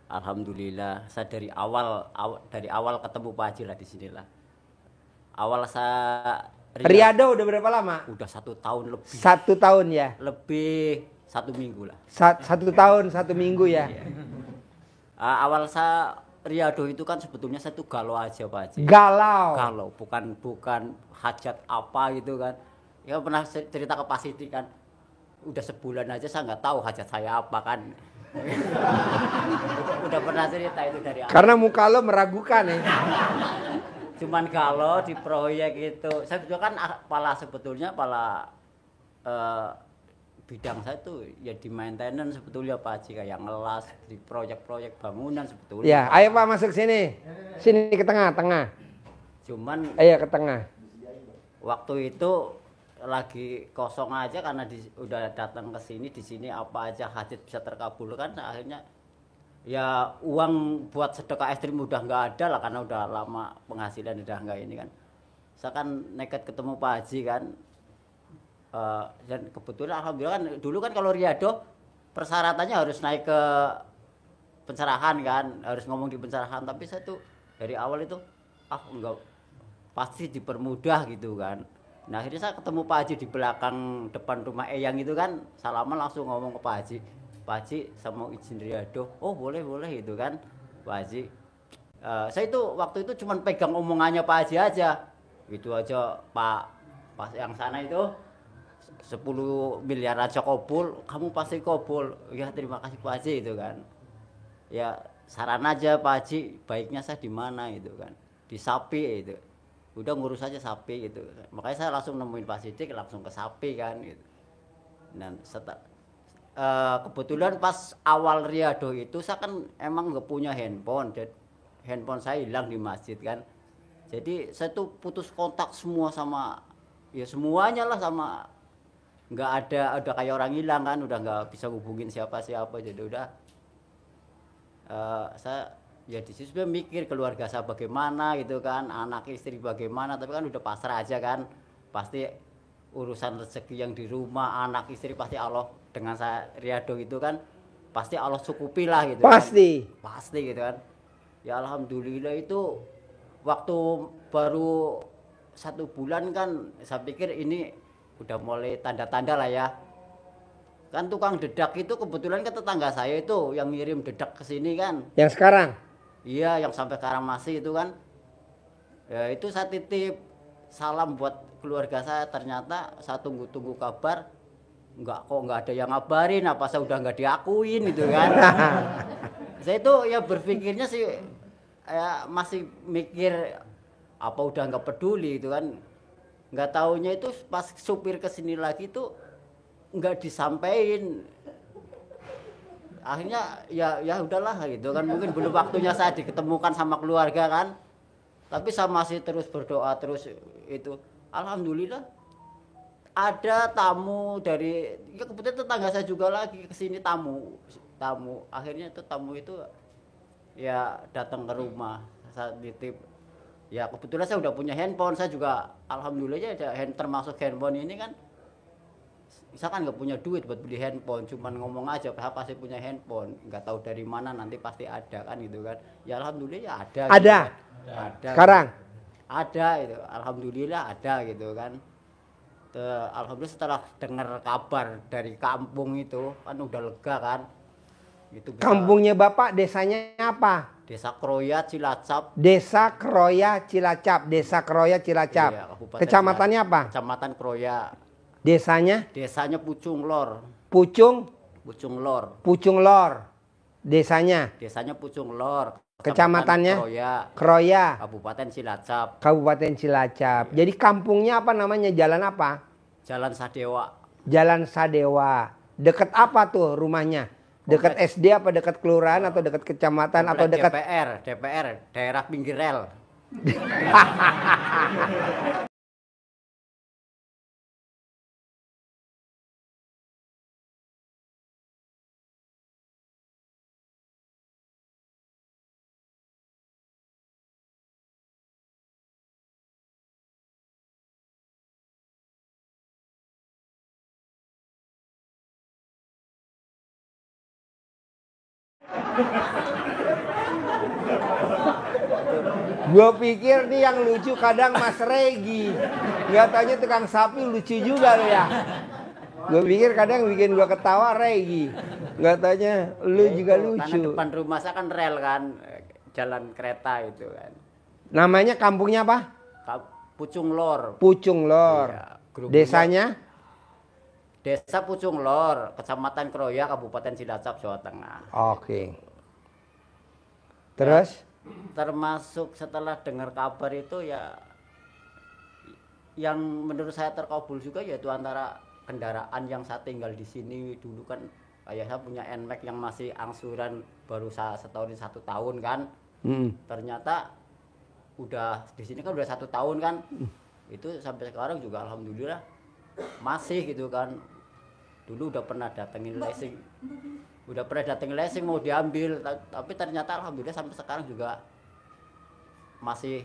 Alhamdulillah, saya dari awal ketemu Pak Haji lah di sinilah. Awal saya Riyad Riyado udah berapa lama? udah 1 tahun lebih, 1 tahun ya. lebih 1 minggu lah. 1 tahun 1 minggu ya. Iya. Awal saya Riyado itu kan sebetulnya saya tuh galau aja Pak Haji. Galau. Galau, bukan bukan hajat apa gitu kan. Ya pernah cerita ke Pak Siti kan. Udah sebulan aja saya nggak tahu hajat saya apa kan. Udah pernah cerita itu dari awal. Karena muka lo meragukan ya. Cuman kalau di proyek itu saya juga kan sebetulnya eh, bidang saya tuh ya di maintenance sebetulnya Pak Haji, kayak ngelas di proyek-proyek bangunan sebetulnya. Ya, ayo Pak masuk sini. Sini ke tengah. Cuman Ayo ke tengah. waktu itu lagi kosong aja karena udah datang ke sini, di sini apa aja hajat bisa terkabulkan, akhirnya ya uang buat sedekah ekstrim udah nggak ada lah karena udah lama penghasilan udah nggak ini kan. Saya kan nekat ketemu Pak Haji kan. Dan kebetulan alhamdulillah kan dulu kan kalau Riyado persyaratannya harus naik ke pencerahan kan, harus ngomong di pencerahan, tapi saya tuh dari awal itu enggak, pasti dipermudah gitu kan. Nah akhirnya saya ketemu Pak Haji di belakang depan rumah Eyang itu kan, salaman langsung ngomong ke Pak Haji, Pak Haji saya mau izin Riyado. Oh boleh gitu kan Pak Haji. Saya itu waktu itu cuma pegang omongannya Pak Haji aja gitu aja. Pas yang sana itu 10 miliar aja kabul, kamu pasti kabul. Ya terima kasih Pak Haji itu kan. Ya saran aja Pak Haji, baiknya saya di mana itu kan, di sapi itu. Udah ngurus aja sapi gitu. Makanya saya langsung nemuin Pak Sidik, langsung ke sapi kan gitu. Dan kebetulan pas awal Riyado itu saya kan emang nggak punya handphone, dan handphone saya hilang di masjid kan. Jadi saya tuh putus kontak semua sama, ya semuanya lah, sama nggak ada kayak orang hilang kan, udah nggak bisa hubungin siapa-siapa. Jadi udah saya ya di situ mikir keluarga saya bagaimana gitu kan, anak istri bagaimana, tapi kan udah pasrah aja kan. Pasti urusan rezeki yang di rumah, anak istri pasti Allah, dengan saya Riyado itu kan pasti Allah cukupi lah gitu Pasti. kan. Pasti gitu kan. Ya alhamdulillah itu waktu baru 1 bulan kan saya pikir ini udah mulai tanda-tanda lah ya. Kan tukang dedak itu kebetulan kan tetangga saya itu yang ngirim dedak ke sini kan. Yang sekarang? Iya, yang sampai sekarang masih itu kan. Ya itu saya titip salam buat keluarga saya, ternyata saya tunggu-tunggu kabar, nggak ada yang ngabarin, apa saya udah nggak diakuin gitu kan. Saya itu ya berpikirnya sih ya masih mikir apa udah nggak peduli itu kan. Nggak taunya itu pas supir kesini lagi tuh nggak disampaikan. Akhirnya ya udahlah gitu kan, mungkin belum waktunya saya diketemukan sama keluarga kan. Tapi saya masih terus berdoa terus itu. Alhamdulillah ada tamu dari, ya kebetulan tetangga saya juga lagi kesini, tamu akhirnya itu tamu itu ya datang ke rumah, saya titip. Ya kebetulan saya udah punya handphone, saya juga alhamdulillah ya ada termasuk handphone ini kan. Saya kan nggak punya duit buat beli handphone, cuman ngomong aja saya pasti punya handphone, nggak tahu dari mana, nanti pasti ada kan gitu kan. Ya alhamdulillah ya ada gitu Ada. kan. Ada Sekarang? gitu. Ada itu, alhamdulillah ada gitu kan. Alhamdulillah setelah dengar kabar dari kampung itu kan udah lega kan. Itu bisa. Kampungnya Bapak desanya apa? Desa Kroya Cilacap. Desa Kroya Cilacap. Desa Kroya Cilacap. Iya, Kabupaten Kecamatannya apa? Kecamatan Kroya. Desanya? Desanya Pucung Lor. Pucung? Pucung Lor. Pucung Lor. Desanya? Desanya Pucung Lor. Kecamatannya? Kroya. Kroya. Kabupaten Cilacap. Kabupaten Cilacap. Jadi kampungnya apa namanya? Jalan apa? Jalan Sadewa. Jalan Sadewa. Deket apa tuh rumahnya? Dekat SD apa dekat kelurahan atau dekat kecamatan atau dekat DPR, daerah pinggir rel. Gue pikir nih yang lucu kadang Mas Regi. Nggak taunya tukang sapi lucu juga lo ya. Gue pikir kadang bikin gue ketawa Regi. Nggak taunya lu Ya juga itu, lucu. karena depan rumah saya kan rel kan, jalan kereta itu kan. Namanya kampungnya apa? Pucung Lor. Pucung Lor. Iya, Grogol. Desanya? Desa Pucung Lor, Kecamatan Kroya, Kabupaten Cilacap, Jawa Tengah. Oke. Terus? Termasuk setelah dengar kabar itu ya, yang menurut saya terkabul juga yaitu antara kendaraan yang saya tinggal di sini dulu kan, kayak saya punya NMAX yang masih angsuran baru setahun 1 tahun kan. Ternyata udah di sini kan udah 1 tahun kan, itu sampai sekarang juga alhamdulillah masih gitu kan. Dulu udah pernah datengin leasing, mau diambil, tapi ternyata alhamdulillah sampai sekarang juga masih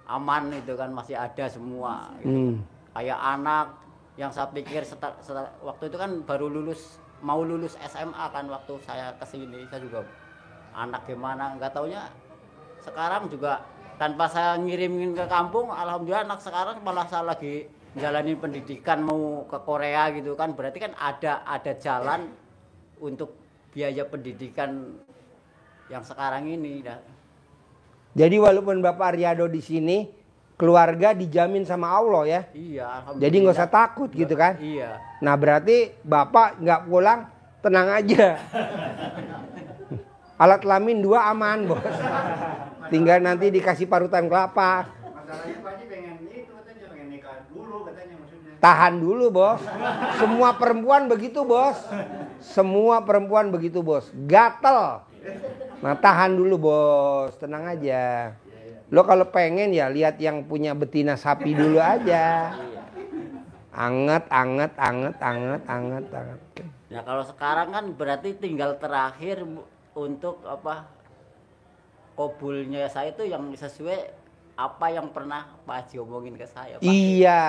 aman itu kan, masih ada semua gitu. Kayak anak yang saya pikir waktu itu kan baru mau lulus SMA kan waktu saya kesini, saya juga anak gimana nggak taunya sekarang juga tanpa saya ngirimin ke kampung, alhamdulillah anak sekarang malah saya lagi jalanin pendidikan mau ke Korea gitu kan, berarti kan ada jalan untuk biaya pendidikan yang sekarang ini. Jadi walaupun Bapak Riyado di sini, keluarga dijamin sama Allah ya. Iya, alhamdulillah. Jadi nggak usah takut gitu kan? Iya. Nah berarti Bapak nggak pulang, tenang aja. Alat kelamin 2 aman bos. Tinggal nanti dikasih parutan kelapa. Masalahnya Pak Haji pengen itu katanya, pengen nikah dulu katanya maksudnya. Tahan dulu bos. Semua perempuan begitu bos. Semua perempuan begitu bos. Gatel. Nah tahan dulu bos. Tenang aja. Lo kalau pengen ya lihat yang punya betina sapi dulu aja. Anget. Nah kalau sekarang kan berarti tinggal terakhir untuk apa, kabulnya saya itu yang sesuai apa yang pernah Pak Haji omongin ke saya, Pak. Iya,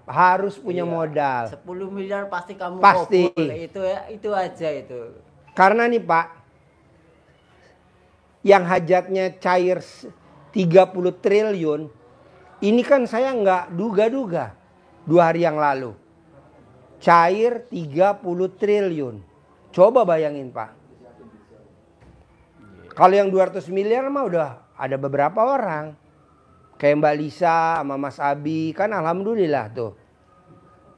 harus punya modal. 10 miliar pasti kamu Pasti. kabul. Itu aja itu. Karena nih Pak, yang hajatnya cair 30 triliun, ini kan saya nggak duga-duga 2 hari yang lalu. Cair 30 triliun. Coba bayangin Pak. Kalau yang 200 miliar mah udah ada beberapa orang. Kayak Mbak Lisa sama Mas Abi kan alhamdulillah tuh.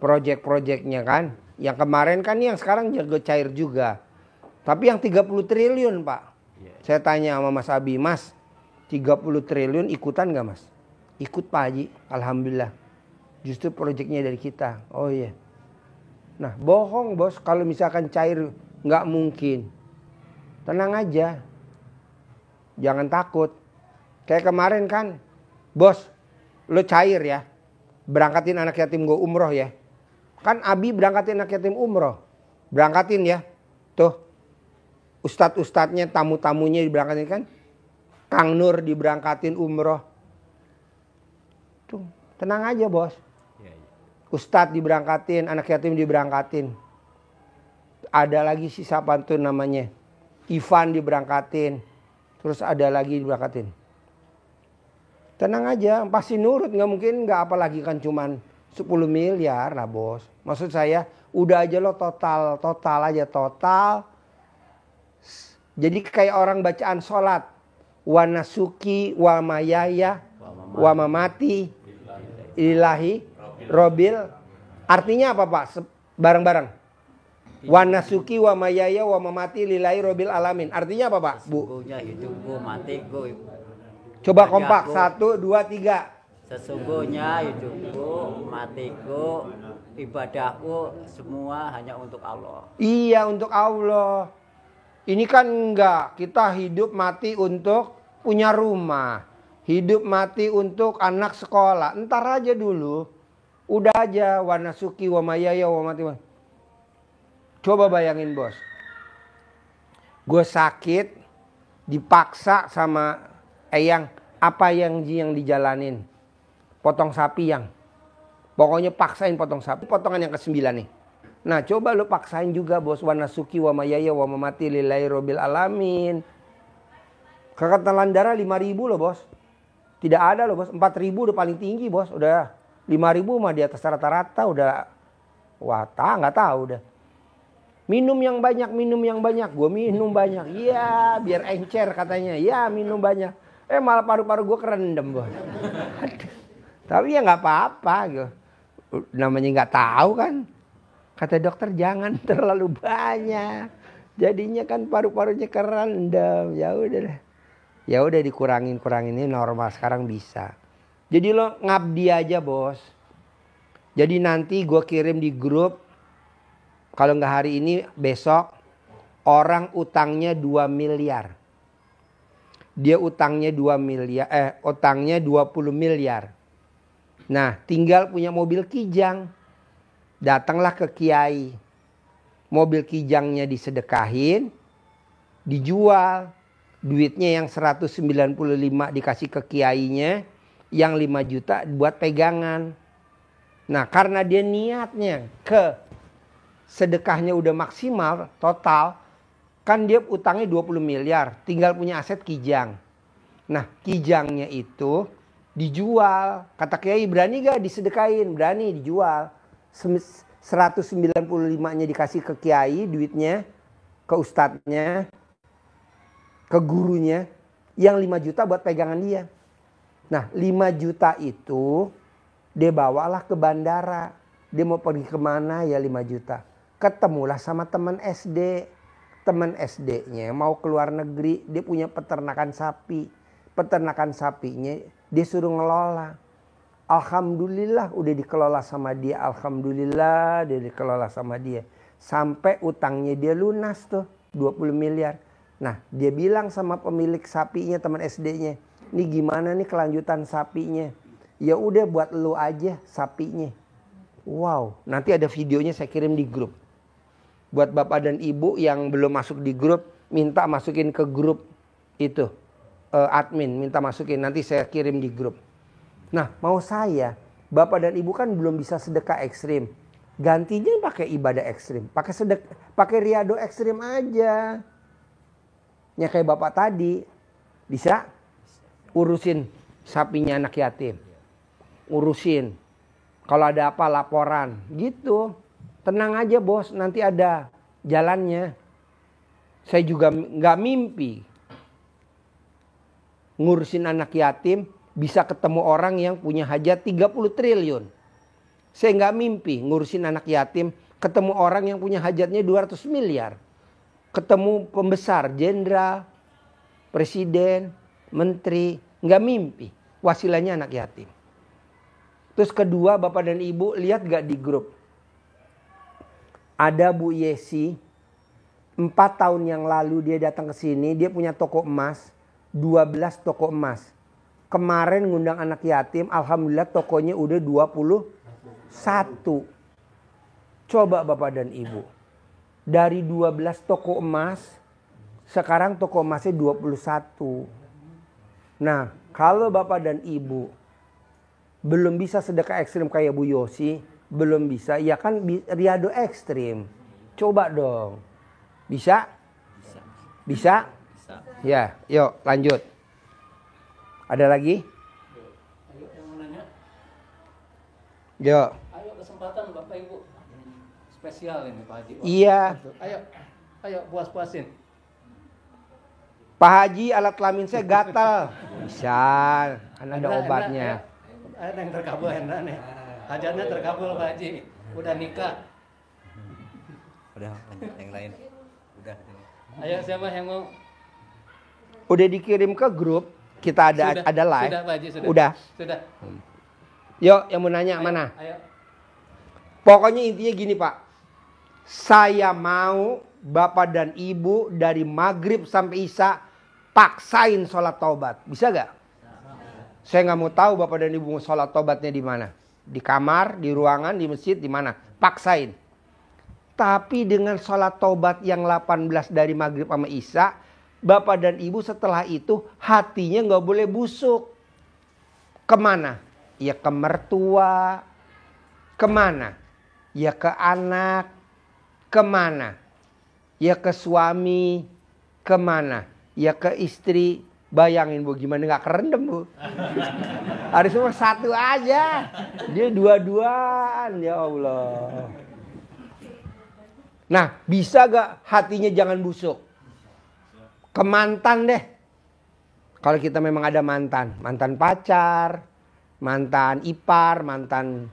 Project-projectnya kan. Yang kemarin kan yang sekarang jago cair juga. Tapi yang 30 triliun Pak. Saya tanya sama Mas Abi, Mas 30 triliun ikutan gak Mas? Ikut Pak Haji, alhamdulillah. Justru projectnya dari kita. Oh iya. Nah bohong bos kalau misalkan cair nggak mungkin. Tenang aja. Jangan takut. Kayak kemarin kan. Bos, lo cair ya. Berangkatin anak yatim gue umroh ya. Kan Abi berangkatin anak yatim umroh. Berangkatin ya. Tuh. Ustadz-ustadznya, tamu-tamunya diberangkatin kan. Kang Nur diberangkatin umroh. Tuh, tenang aja bos. Ustadz diberangkatin, anak yatim diberangkatin. Ada lagi si siapa tuh namanya. Ivan diberangkatin. Terus ada lagi diberangkatin. Tenang aja, pasti nurut. Nggak mungkin nggak, apalagi kan cuman 10 miliar lah bos. Maksud saya udah aja lo total aja. Jadi kayak orang bacaan sholat. Wa nasuki wa mayaya wa mamati ilahi robil. Artinya apa Pak? Bareng-bareng. Wa nasuki wa mayaya wa mamati lillahi robil alamin. Artinya apa Pak? Bu. Sesungguhnya hidupku, matiku. Coba kompak, 1, 2, 3. Sesungguhnya hidupku, matiku, ibadahku semua hanya untuk Allah. Iya, untuk Allah. Ini kan enggak, kita hidup mati untuk punya rumah. Hidup mati untuk anak sekolah. Entar aja dulu. Udah aja, wa nasuki wa mayaya wa mati. Coba bayangin bos. Gue sakit, dipaksa sama Eyang, apa yang dijalanin? Potong sapi yang. Pokoknya paksain potong sapi. Potongan yang ke-9 nih. Nah coba lu paksain juga bos. Wa nasuki wa mayaya wa mamati lillahi rabbil alamin. Kekentalan darah 5.000 loh bos. Tidak ada loh bos. 4.000 udah paling tinggi bos. Udah 5.000 mah di atas rata-rata udah. Wah nggak tahu udah. Minum yang banyak, minum yang banyak. Gue minum banyak. Iya biar encer katanya. Iya minum banyak. Malah paru-paru gue kerendam bos. Tapi ya nggak apa-apa gitu. Namanya nggak tahu kan. Kata dokter jangan terlalu banyak. Jadinya kan paru-parunya kerendam. Ya udah deh. Ya udah dikurangin ini normal sekarang bisa. Jadi lo ngabdi aja bos. Jadi nanti gue kirim di grup. Kalau nggak hari ini besok. Orang utangnya 2 miliar. Dia utangnya 2 miliar. Utangnya 20 miliar. Nah tinggal punya mobil kijang. Datanglah ke kiai. Mobil kijangnya disedekahin. Dijual. Duitnya yang 195 dikasih ke kiainya. Yang 5 juta buat pegangan. Nah karena dia niatnya ke sedekahnya udah maksimal total. Kan dia utangnya 20 miliar. Tinggal punya aset kijang. Nah kijangnya itu dijual. Kata kiai berani gak disedekahin? Berani dijual. 195-nya dikasih ke kiai duitnya. Ke ustadznya. Ke gurunya. Yang 5 juta buat pegangan dia. Nah 5 juta itu dia bawalah ke bandara. Dia mau pergi kemana ya 5 juta. Ketemulah sama teman SD. Teman SD-nya mau keluar negeri. Dia punya peternakan sapi. Peternakan sapinya dia suruh ngelola. Alhamdulillah udah dikelola sama dia. Alhamdulillah dia dikelola sama dia. Sampai utangnya dia lunas tuh 20 miliar. Nah dia bilang sama pemilik sapinya teman SD-nya. Ini gimana nih kelanjutan sapinya. Ya udah buat lu aja sapinya. Wow nanti ada videonya saya kirim di grup. Buat bapak dan ibu yang belum masuk di grup. Minta masukin ke grup itu. Admin minta masukin. Nanti saya kirim di grup. Nah mau saya, bapak dan ibu kan belum bisa sedekah ekstrim. Gantinya pakai ibadah ekstrim. Pakai riado ekstrim aja. Ya kayak bapak tadi. Bisa urusin sapinya anak yatim. Urusin. Kalau ada apa laporan. Gitu. Tenang aja bos, nanti ada jalannya. Saya juga nggak mimpi. Ngurusin anak yatim. Bisa ketemu orang yang punya hajat 30 triliun. Saya nggak mimpi ngurusin anak yatim. Ketemu orang yang punya hajatnya 200 miliar. Ketemu pembesar, jenderal, presiden, menteri. Nggak mimpi. Wasilanya anak yatim. Terus kedua bapak dan ibu lihat gak di grup. Ada Bu Yesi. 4 tahun yang lalu dia datang ke sini. Dia punya toko emas. 12 toko emas. Kemarin ngundang anak yatim, alhamdulillah tokonya udah 21. Coba bapak dan ibu. Dari 12 toko emas, sekarang toko emasnya 21. Nah, kalau bapak dan ibu belum bisa sedekah ekstrim kayak Bu Yosi, belum bisa, ya kan riado ekstrim. Coba dong. Bisa? Bisa? Bisa. Ya, yuk lanjut. Ada lagi? Ayo yang mau nanya. Yuk. Ayo kesempatan Bapak Ibu. Spesial ini Pak Haji. Iya. Ayo puas-puasin. Pak Haji alat kelamin saya gatal. Bisa, kan ada obatnya. Ada yang terkabul Hendra nih. Hajatnya terkabul Pak Haji. Udah nikah. Udah yang lain. Udah. Ayo siapa yang mau? Udah dikirim ke grup. Kita ada live. Sudah Pak Haji, sudah. Udah. Sudah. Yuk, yang mau nanya Ayo, mana? Ayo. Pokoknya intinya gini Pak. Saya mau Bapak dan Ibu dari maghrib sampai isya paksain sholat taubat. Bisa gak? Saya nggak mau tahu Bapak dan Ibu mau sholat taubatnya di mana. Di kamar, di ruangan, di masjid, di mana. Paksain. Tapi dengan sholat taubat yang 18 dari maghrib sama isya. Bapak dan Ibu setelah itu hatinya nggak boleh busuk. Kemana? Ya ke mertua. Kemana? Ya ke anak. kemana? Ya ke suami, kemana? Ya ke istri. Bayangin Bu, gimana nggak kerendam Bu? Harus cuma satu aja. Dia dua-duaan, ya Allah. Nah, bisa gak hatinya jangan busuk? Ke mantan deh. Kalau kita memang ada mantan. Mantan pacar, mantan ipar, mantan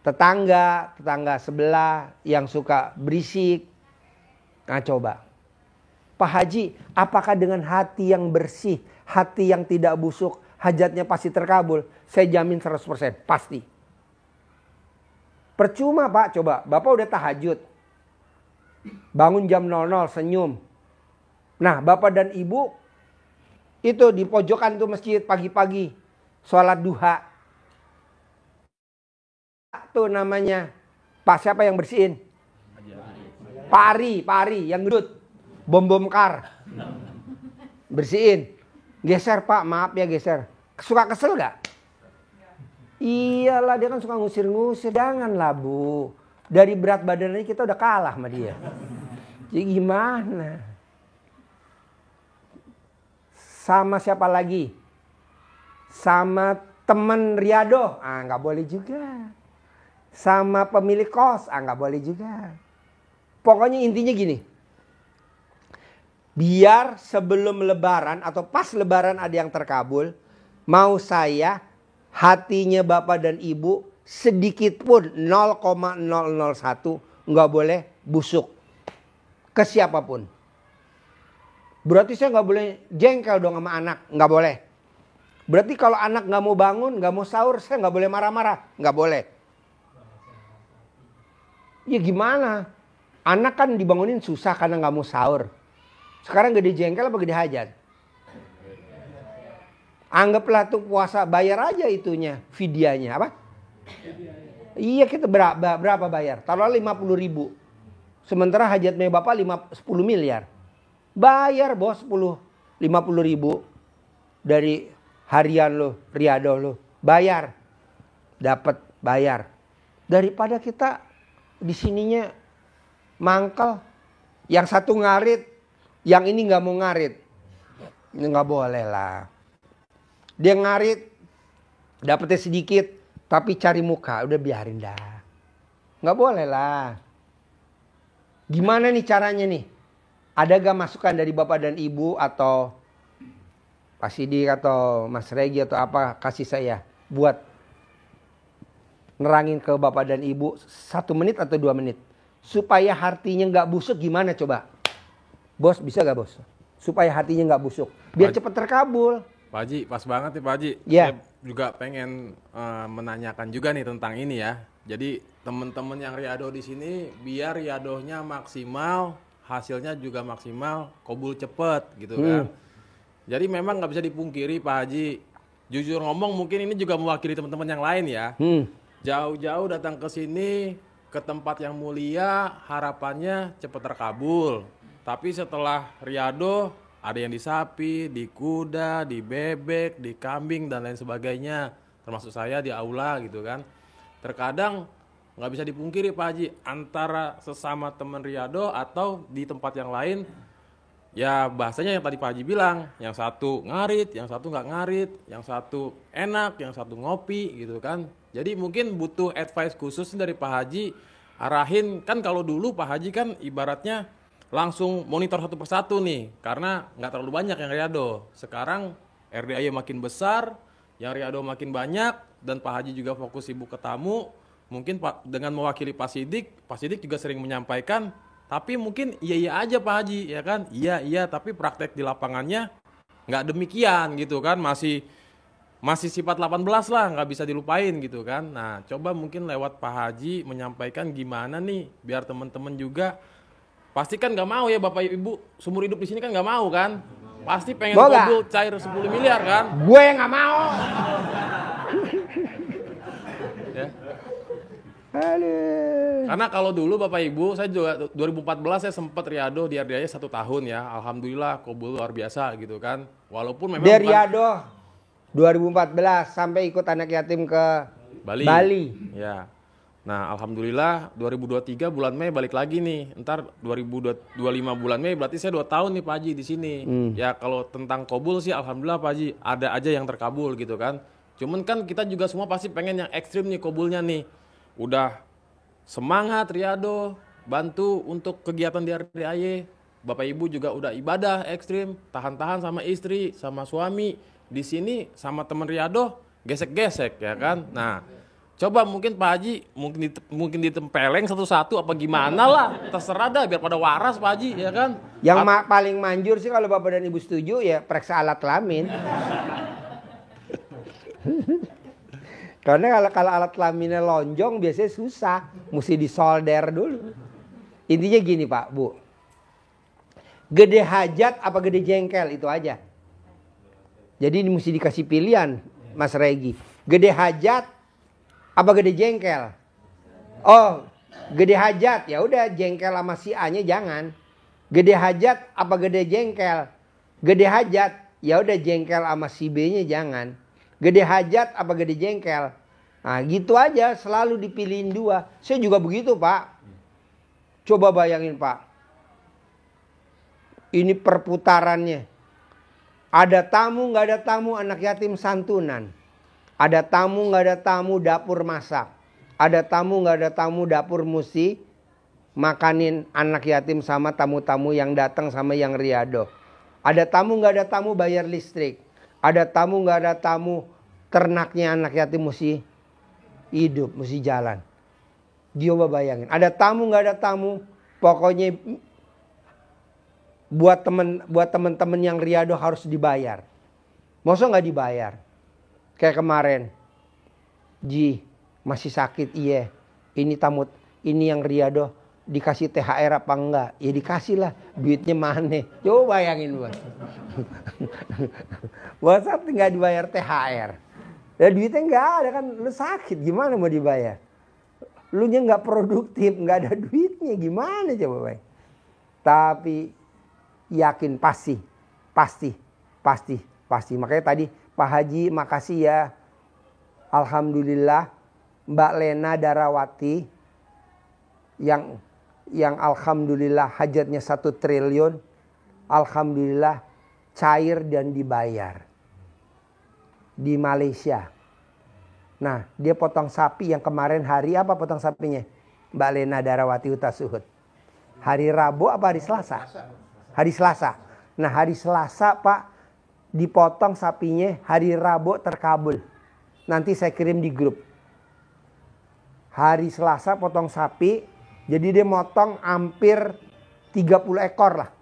tetangga, tetangga sebelah yang suka berisik. Nah coba. Pak Haji, apakah dengan hati yang bersih, hati yang tidak busuk, hajatnya pasti terkabul? Saya jamin 100%, pasti. Percuma Pak, coba. Bapak udah tahajud. Bangun jam 00, senyum. Nah, Bapak dan Ibu itu di pojokan tuh masjid pagi-pagi. Sholat duha. Tuh namanya. Pak siapa yang bersihin? Pak Ari yang gedut. Bom kar. Bersihin. Geser Pak, maaf ya geser. Suka kesel gak? Iyalah dia kan suka ngusir-ngusir. Janganlah Bu. Dari berat badannya kita udah kalah sama dia. Jadi gimana? Sama siapa lagi? Sama teman Riado. Ah nggak boleh juga. Sama pemilik kos. Ah nggak boleh juga. Pokoknya intinya gini. Biar sebelum lebaran atau pas lebaran ada yang terkabul. Mau saya hatinya Bapak dan Ibu sedikit pun 0,001 nggak boleh busuk. Ke siapapun. Berarti saya nggak boleh jengkel dong sama anak. Nggak boleh. Berarti kalau anak nggak mau bangun, nggak mau sahur, saya nggak boleh marah-marah. Nggak boleh. Ya gimana? Anak kan dibangunin susah karena nggak mau sahur. Sekarang gede jengkel apa gede hajat? Anggaplah tuh puasa, bayar aja itunya, fidyanya. Apa? Iya kita berapa bayar? Taruhlah 50.000. Sementara hajatnya Bapak 10 miliar. Bayar bos 50.000 dari harian lo, Riado lo. Bayar. Dapat bayar. Daripada kita di sininya mangkel. Yang satu ngarit. Yang ini nggak mau ngarit. Ini nggak boleh lah. Dia ngarit. Dapetnya sedikit. Tapi cari muka. Udah biarin dah. Nggak boleh lah. Gimana nih caranya nih? Ada gak masukan dari Bapak dan Ibu atau Pak Sidik atau Mas Regi atau apa kasih saya buat nerangin ke Bapak dan Ibu 1 menit atau 2 menit supaya hatinya nggak busuk gimana coba? Bos bisa gak bos? Supaya hatinya nggak busuk biar cepat terkabul. Pak Haji, pas banget nih Pak Haji. Yeah. Saya juga pengen menanyakan juga nih tentang ini ya. Jadi teman-teman yang riado di sini biar riadohnya maksimal, hasilnya juga maksimal, kabul cepet gitu kan. Jadi memang nggak bisa dipungkiri Pak Haji. Jujur ngomong mungkin ini juga mewakili teman-teman yang lain ya. Jauh-jauh datang ke sini ke tempat yang mulia, harapannya cepet terkabul. Tapi setelah riado ada yang di sapi, di kuda, di bebek, di kambing dan lain sebagainya. Termasuk saya di aula gitu kan. Terkadang nggak bisa dipungkiri Pak Haji antara sesama teman riado atau di tempat yang lain. Ya bahasanya yang tadi Pak Haji bilang, yang satu ngarit, yang satu nggak ngarit, yang satu enak, yang satu ngopi gitu kan. Jadi mungkin butuh advice khusus dari Pak Haji, arahin kan kalau dulu Pak Haji kan ibaratnya langsung monitor satu persatu nih, karena nggak terlalu banyak yang riado. Sekarang RDA makin besar, yang riado makin banyak, dan Pak Haji juga fokus sibuk ke tamu. Mungkin dengan mewakili Pak Sidik juga sering menyampaikan, tapi mungkin iya aja Pak Haji, ya kan? Iya, tapi praktek di lapangannya nggak demikian gitu kan, masih sifat 18 lah, nggak bisa dilupain gitu kan. Nah, coba mungkin lewat Pak Haji menyampaikan gimana nih, biar teman-teman juga pasti kan nggak mau ya Bapak Ibu seumur hidup di sini kan nggak mau kan, pasti pengen kabul cair 10 miliar kan. Gue nggak mau. Ya. Aduh. Karena kalau dulu Bapak Ibu, saya juga 2014 saya sempat riado di RDA 1 tahun ya. Alhamdulillah kabul luar biasa gitu kan. Walaupun memang Dia riado 2014 sampai ikut anak yatim ke Bali. Ya. Nah, alhamdulillah 2023 bulan Mei balik lagi nih. Ntar 2025 bulan Mei berarti saya 2 tahun nih Pak Haji di sini. Ya kalau tentang kabul sih alhamdulillah Pak Haji ada aja yang terkabul gitu kan. Cuman kan kita juga semua pasti pengen yang ekstrim nih kabulnya nih. Udah semangat Riyado, bantu untuk kegiatan di RDAY. Bapak Ibu juga udah ibadah ekstrim, tahan-tahan sama istri, sama suami. Di sini sama teman Riyado gesek-gesek ya kan. Nah, coba mungkin Pak Haji mungkin ditempeleng satu-satu apa gimana lah, terserah dah biar pada waras Pak Haji ya kan. Yang paling manjur sih kalau Bapak dan Ibu setuju ya periksa alat kelamin. Karena kalau alat kelaminnya lonjong biasanya susah, mesti disolder dulu. Intinya gini Pak, Bu. Gede hajat apa gede jengkel itu aja. Jadi ini mesti dikasih pilihan Mas Regi. Gede hajat apa gede jengkel? Oh, gede hajat ya udah jengkel sama si A-nya jangan. Gede hajat apa gede jengkel? Gede hajat ya udah jengkel sama si B-nya jangan. Gede hajat apa gede jengkel? Nah, gitu aja selalu dipilihin 2. Saya juga begitu, Pak. Coba bayangin, Pak. Ini perputarannya. Ada tamu nggak ada tamu anak yatim santunan. Ada tamu nggak ada tamu dapur masak. Ada tamu nggak ada tamu dapur musi makanin anak yatim sama tamu-tamu yang datang sama yang Riyado. Ada tamu nggak ada tamu bayar listrik. Ada tamu nggak ada tamu ternaknya anak yatim mesti hidup, mesti jalan. Coba bayangin. Ada tamu nggak ada tamu, pokoknya buat teman-teman yang Riyado harus dibayar. Masa nggak dibayar? Kayak kemarin, Ji masih sakit, iya. Ini yang Riyado dikasih THR apa enggak? Ya dikasih lah, duitnya mana? Coba bayangin Bos. WhatsApp nggak dibayar THR. Ya duitnya nggak ada kan, lu sakit gimana mau dibayar? Lu nya nggak produktif, nggak ada duitnya gimana coba Bang? Tapi yakin pasti. Makanya tadi Pak Haji makasih ya. Alhamdulillah Mbak Lena Darawati yang alhamdulillah hajatnya 1 triliun. Alhamdulillah cair dan dibayar di Malaysia. Nah, dia potong sapi yang kemarin hari apa potong sapinya? Mbak Lena Darawati Utasuhud. Hari Rabu apa hari Selasa? Hari Selasa. Nah, hari Selasa Pak dipotong sapinya, hari Rabu terkabul. Nanti saya kirim di grup. Hari Selasa potong sapi, jadi dia motong hampir 30 ekor lah.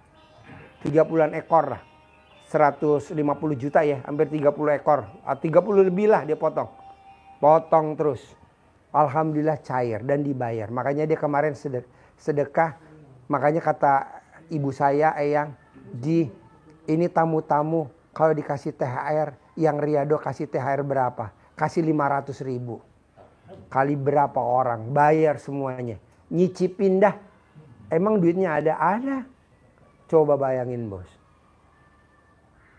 30-an ekor lah. 150 juta ya, hampir 30 ekor. 30 lebih lah dia potong. Potong terus. Alhamdulillah cair dan dibayar. Makanya dia kemarin sedekah. Makanya kata ibu saya, Eyang, Ji, ini tamu-tamu kalau dikasih THR, yang Riyado kasih THR berapa? Kasih 500.000. Kali berapa orang? Bayar semuanya. Nyicipin dah. Emang duitnya ada? Ada. Coba bayangin Bos.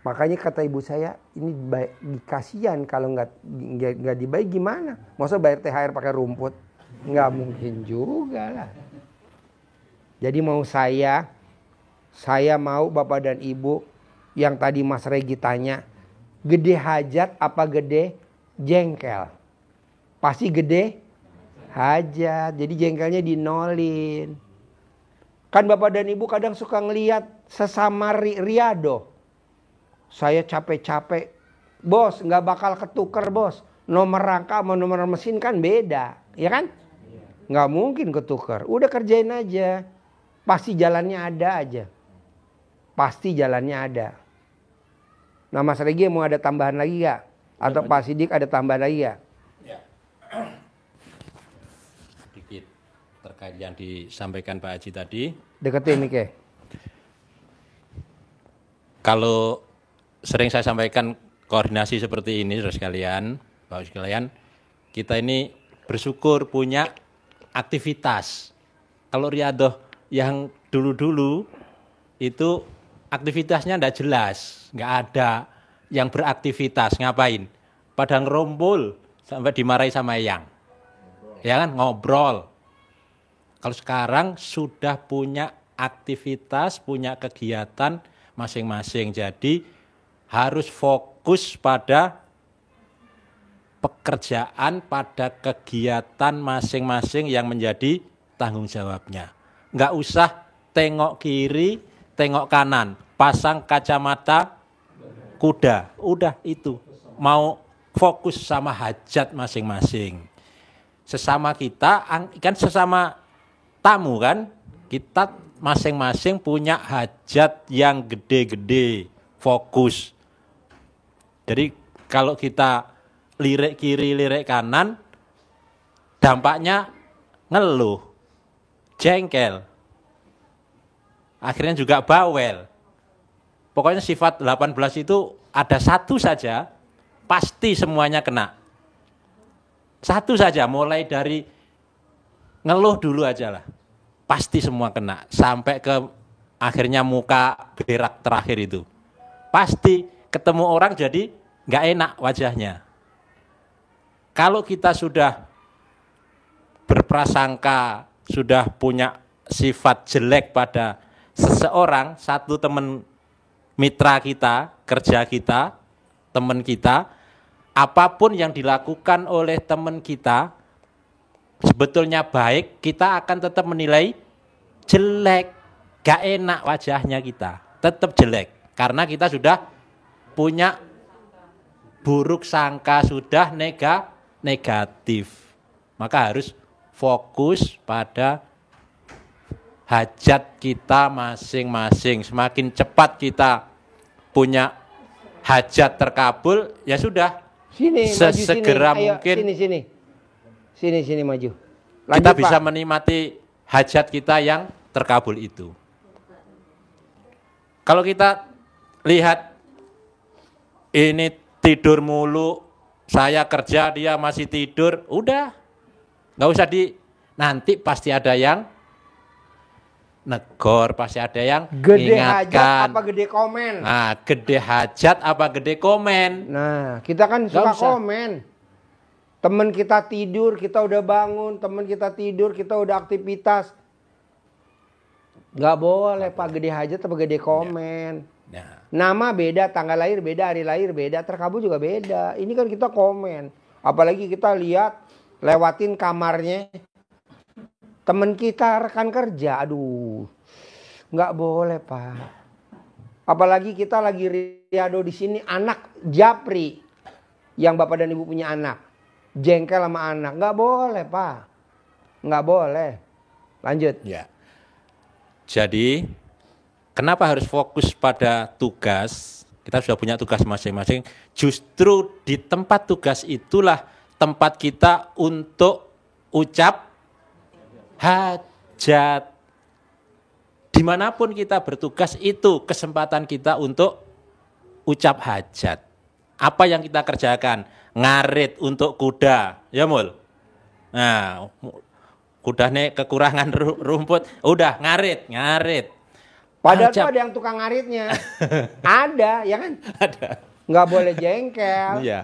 Makanya kata ibu saya, ini kasihan kalau nggak dibayar gimana? Masa bayar THR pakai rumput? Nggak mungkin juga lah. Jadi mau saya mau Bapak dan Ibu yang tadi Mas Regi tanya, gede hajat apa gede jengkel? Pasti gede hajat, jadi jengkelnya dinolin. Kan Bapak dan Ibu kadang suka ngelihat sesama Riyado. Saya capek-capek, Bos nggak bakal ketuker Bos. Nomor rangka sama nomor mesin kan beda, ya kan? Nggak mungkin ketuker, udah kerjain aja. Pasti jalannya ada aja. Pasti jalannya ada. Nah Mas Regi mau ada tambahan lagi gak? Atau Pak Sidik ada tambahan lagi gak? Ya. Sedikit terkait yang disampaikan Pak Haji tadi. Deketin nih Ke. Kalau sering saya sampaikan koordinasi seperti ini saudara sekalian, Bapak sekalian, kita ini bersyukur punya aktivitas. Kalau Riyado yang dulu-dulu itu aktivitasnya enggak jelas, enggak ada yang beraktivitas, ngapain? Pada ngerombol sampai dimarahi sama Eyang. ya kan, ngobrol. Kalau sekarang sudah punya aktivitas, punya kegiatan masing-masing. Jadi harus fokus pada pekerjaan, pada kegiatan masing-masing yang menjadi tanggung jawabnya. Nggak usah tengok kiri, tengok kanan, pasang kacamata kuda. Udah itu. Mau fokus sama hajat masing-masing. Sesama kita, kan sesama tamu kan, kita masing-masing punya hajat yang gede-gede, fokus. Jadi kalau kita lirik kiri, lirik kanan, dampaknya ngeluh, jengkel, akhirnya juga bawel. Pokoknya sifat 18 itu ada satu saja, pasti semuanya kena. Satu saja, mulai dari ngeluh dulu aja lah. Pasti semua kena. Sampai ke akhirnya muka berak terakhir itu. Pasti ketemu orang jadi nggak enak wajahnya. Kalau kita sudah berprasangka, sudah punya sifat jelek pada seseorang, satu teman mitra kita, kerja kita, teman kita, apapun yang dilakukan oleh teman kita, sebetulnya baik, kita akan tetap menilai jelek, gak enak wajahnya kita, tetap jelek. Karena kita sudah punya buruk sangka, sudah negatif. Maka harus fokus pada hajat kita masing-masing. Semakin cepat kita punya hajat terkabul, ya sudah. Sini, sesegera maju, sini. mungkin Ayo, sini maju. Lanjut, kita bisa Pak. menikmati hajat kita yang terkabul itu. Kalau kita lihat ini tidur mulu, saya kerja dia masih tidur, udah nggak usah nanti pasti ada yang negor, pasti ada yang Gede hajat ingatkan. apa gede komen? Nah, gede hajat apa gede komen? Nah, kita kan suka usah. komen. Temen kita tidur, kita udah bangun. Temen kita tidur, kita udah aktivitas. Gak boleh Pak, gede hajat apa gede komen. Nah, Nama beda, tanggal lahir beda, hari lahir beda, terkabul juga beda. Ini kan kita komen. Apalagi kita lihat, lewatin kamarnya temen kita, rekan kerja. Aduh, nggak boleh Pak. Apalagi kita lagi riado di sini, anak japri. Yang bapak dan ibu punya anak. Jengkel sama anak. Nggak boleh Pak. Nggak boleh. Lanjut. ya. Jadi, kenapa harus fokus pada tugas? Kita sudah punya tugas masing-masing. Justru di tempat tugas itulah tempat kita untuk ucap hajat. Dimanapun kita bertugas itu kesempatan kita untuk ucap hajat. Apa yang kita kerjakan? Ngarit untuk kuda, ya Mul? Nah, kuda nih kekurangan rumput, udah ngarit. Padahal Hajat. tuh ada yang tukang ngaritnya. Ada, ya kan? Ada. Nggak boleh jengkel. Iya.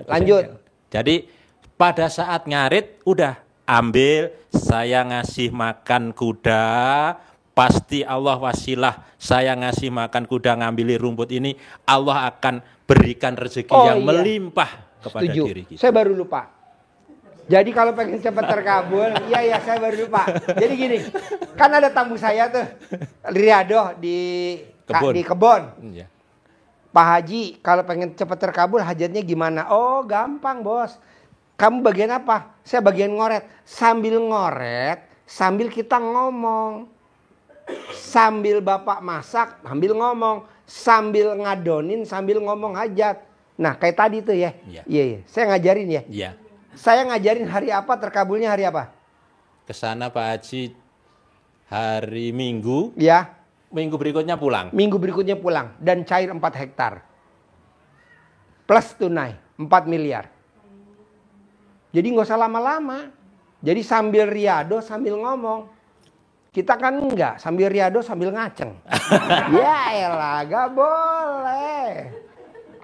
Lanjut. Jadi pada saat ngarit udah ambil, saya ngasih makan kuda, pasti Allah wasilah saya ngasih makan kuda ngambili rumput ini, Allah akan berikan rezeki yang melimpah kepada Setuju. diri kita. Saya baru lupa. Jadi kalau pengen cepat terkabul, iya saya baru lupa. Jadi gini, kan ada tamu saya tuh, Riado di kebon. Iya. Pak Haji, kalau pengen cepat terkabul hajatnya gimana? Oh gampang bos. Kamu bagian apa? Saya bagian ngoret. Sambil ngoret, sambil kita ngomong. Sambil bapak masak, sambil ngomong. Sambil ngadonin, sambil ngomong hajat. Nah kayak tadi tuh ya. Iya. Saya ngajarin ya. Iya. Saya ngajarin hari apa, terkabulnya hari apa? Kesana Pak Haji hari Minggu. Ya. Minggu berikutnya pulang. Minggu berikutnya pulang. Dan cair 4 hektar. Plus tunai 4 miliar. Jadi nggak usah lama-lama. Jadi sambil riado sambil ngomong. Kita kan enggak. Sambil riado sambil ngaceng. Ya elah gak boleh.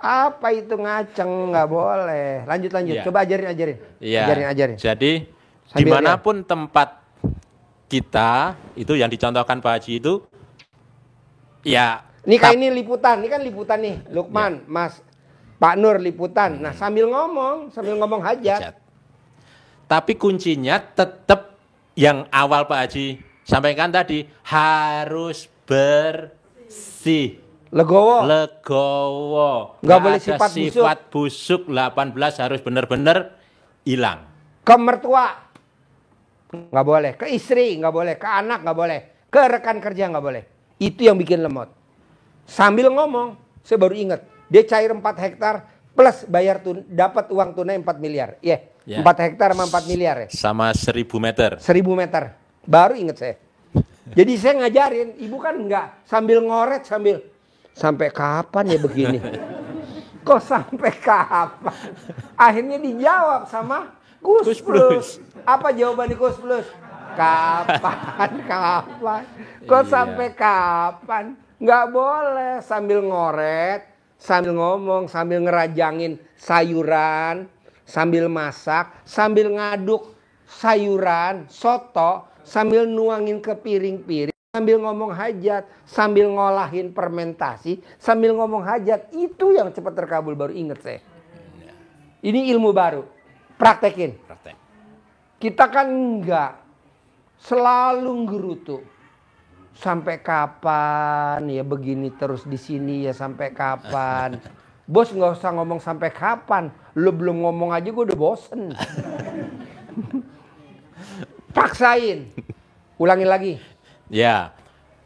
Apa itu ngaceng? Nggak boleh. Lanjut. Ya. Coba ajarin. Iya. Ajarin. Jadi dimanapun tempat kita itu yang dicontohkan Pak Haji itu ya. Ini kayak ini liputan, ini kan liputan nih, Lukman, Mas, Pak Nur liputan. Nah sambil ngomong hajat. Tapi kuncinya tetap yang awal Pak Haji sampaikan tadi, harus bersih. Legowo. Nggak boleh ada sifat busuk. 18 harus benar-benar hilang. Ke mertua nggak boleh, ke istri nggak boleh, ke anak nggak boleh, ke rekan kerja nggak boleh. Itu yang bikin lemot. Sambil ngomong, saya baru ingat, dia cair 4 hektar plus bayar dapat uang tunai 4 miliar. Iya, yeah. 4 hektar sama 4 miliar ya. Sama 1000 meter. 1000 meter. Baru ingat saya. Jadi saya ngajarin, ibu kan nggak sambil ngoret sampai kapan ya begini? Kok sampai kapan? Akhirnya dijawab sama Kus Plus. Apa jawaban di Kus Plus? Kapan? Kok sampai kapan? Nggak boleh sambil ngoret, sambil ngomong, sambil ngerajangin sayuran, sambil masak, sambil ngaduk sayuran, soto, sambil nuangin ke piring-piring, sambil ngomong hajat, sambil ngolahin fermentasi, sambil ngomong hajat. Itu yang cepat terkabul, baru inget saya. Ini ilmu baru. Praktekin. Kita kan enggak selalu ngerutu. Sampai kapan ya begini terus di sini ya, sampai kapan? Bos nggak usah ngomong sampai kapan. Lu belum ngomong aja gue udah bosen. Paksain. Ulangin lagi. Ya.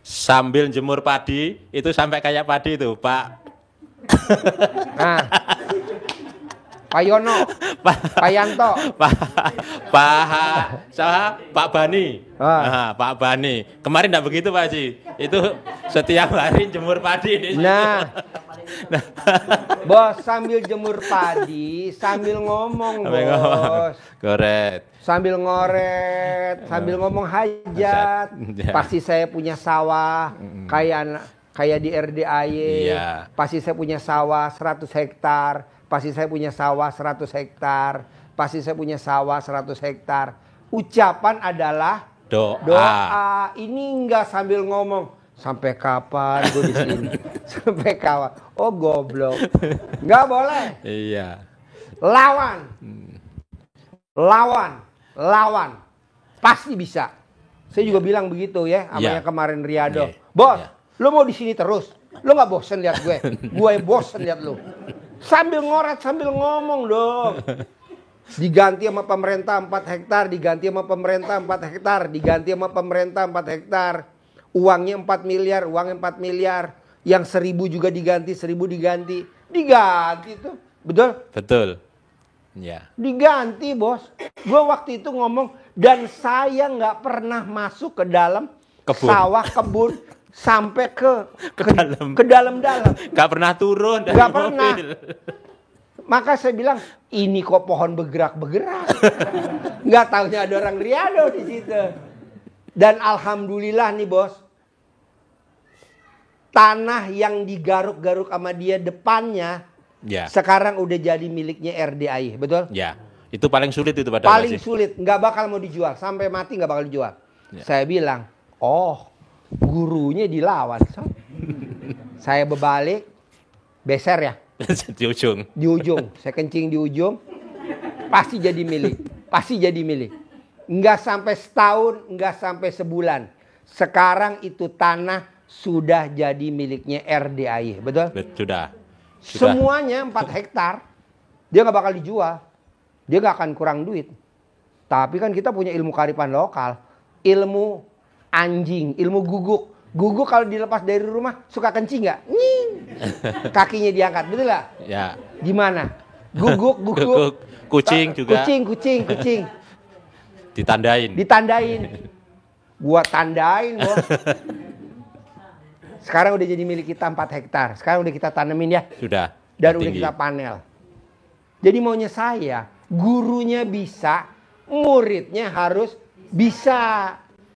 Sambil jemur padi itu sampai kayak padi itu, Pak. Nah. Pak Yono, Pak Yanto, Pak Bani, Pak Bani. Kemarin tidak begitu Pak Haji. Itu setiap hari jemur padi. Nah, bos sambil jemur padi, sambil ngomong bos. Goret. Sambil ngoret, sambil ngomong hajat. Pasti saya punya sawah, kayak di RDAY. Iya. Pasti saya punya sawah 100 hektar. Pasti saya punya sawah 100 hektar. Pasti saya punya sawah 100 hektar. Ucapan adalah doa. Ini enggak sambil ngomong. Sampai kapan gue di sini? Sampai kapan? Oh goblok. Enggak boleh. Iya. Lawan. Pasti bisa. Saya juga bilang begitu ya. Sama yang kemarin Riado. Bos, lu mau di sini terus? Lu nggak bosen lihat gue? Gue bosen lihat lu. Sambil ngoret, sambil ngomong dong. Diganti sama pemerintah 4 hektar, diganti sama pemerintah 4 hektar, diganti sama pemerintah 4 hektar. Uangnya 4 miliar, uangnya 4 miliar. Yang 1000 juga diganti, 1000 diganti. Diganti tuh. Betul? Betul. Ya. Diganti bos. Gue waktu itu ngomong, dan saya nggak pernah masuk ke dalam sawah kebun. Sampai ke dalam. Gak pernah turun dari Gak pernah. mobil. Maka saya bilang, ini kok pohon bergerak-bergerak. Gak taunya ada orang Riado di situ. Dan alhamdulillah nih bos, tanah yang digaruk-garuk sama dia depannya, sekarang udah jadi miliknya RDAY, betul? Ya, itu paling sulit itu pada paling sulit, nggak bakal mau dijual, sampai mati nggak bakal dijual. Saya bilang, gurunya dilawan. Saya berbalik, beser ya. Di ujung. Saya kencing di ujung. Pasti jadi milik. Nggak sampai setahun, nggak sampai sebulan. Sekarang itu tanah sudah jadi miliknya RDAY, betul? Sudah. Semuanya 4 hektar. Dia nggak bakal dijual. Dia nggak akan kurang duit. Tapi kan kita punya ilmu kearifan lokal. Ilmu anjing, ilmu guguk. Guguk kalau dilepas dari rumah suka kencing nggak? Kakinya diangkat, betul nggak? Ya. Gimana? Guguk. Kucing juga. Kucing. Ditandain. Gua tandain bos. Sekarang udah jadi milik kita 4 hektar. Sekarang udah kita tanemin ya. Sudah. Dan udah kita panel. Jadi maunya saya, gurunya bisa, muridnya harus bisa.